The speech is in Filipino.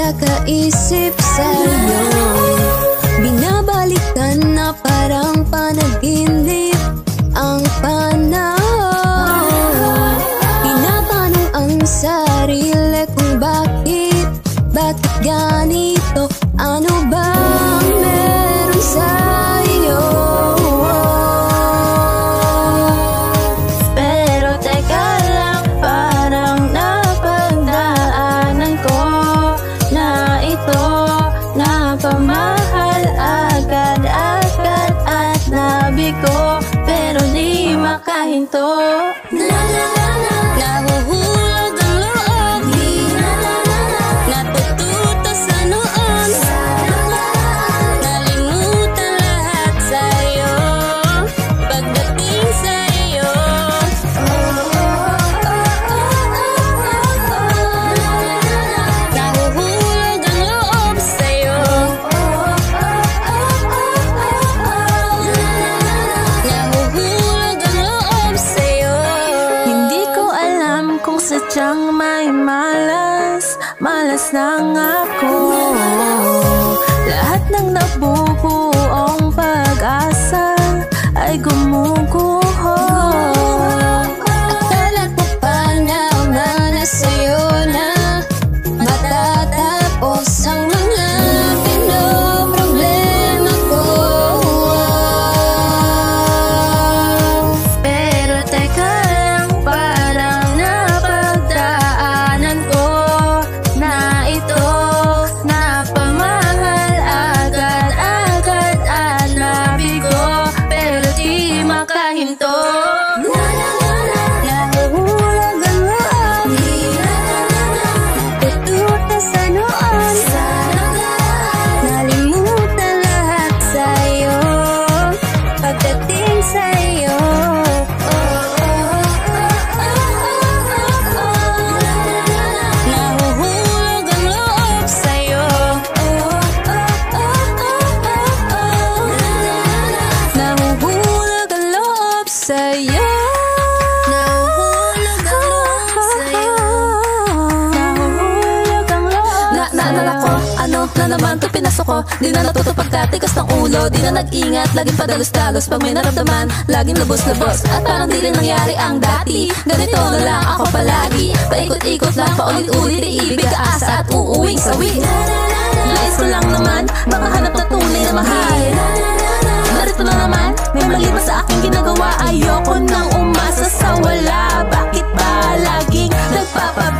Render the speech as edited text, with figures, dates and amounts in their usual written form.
nagkakaisip sa'yo. Binabalikan na parang panaginip ang panahon. Tinatanong ang sarili kung bakit ganito? Ano bang meron sa'yo? Pero teka lang, parang napagdaanan ko na ito, napamahal agad-agad at nabigo, pero di makahinto. Nahuhulog ang loob, natututo sa noon, nalimutan lahat sa'yo pagdating sa'yo. Nahuhulog ang loob sa'yo, nahuhulog ang loob sa'yo. Hindi ko alam kung sadyang may malas lang ako. Lahat ng nabubuong pag-asa ay gumuguho. Akala ko pa naman na sa'yo na matatapos ang mga pinoproblema ko. Pero teka lang, parang napagdaanan ko na ito, napamahal agad-agad at nabigo, pero di makahinto. Nahuhulog ang loob, natututo sa noon, nalimutan lahat sa'yo pagdating sa'yo. Nahuhulog ang loob sa'yo, nahuhulog ang loob sa'yo, nahuhulog ang loob sa'yo, nahuhulog ang loob. Naalala ko, ano na naman to pinasok ko. Di na natuto pagkatigas ng ulo, di na nag-ingat, laging padalos-dalos. Pag may naramdaman, laging lubos-lubos. At parang di rin nangyari ang dati, ganito na lang ako palagi. Paikot-ikot lang, paulit-ulit, iibig, kaasa at uuwing sawi. Nais ko lang naman, makahanap na tunay na mahal. Narito na naman, may mali ba sa aking ginagawa? Ayoko nang umasa sa wala. Bakit ba laging nagpapabalik?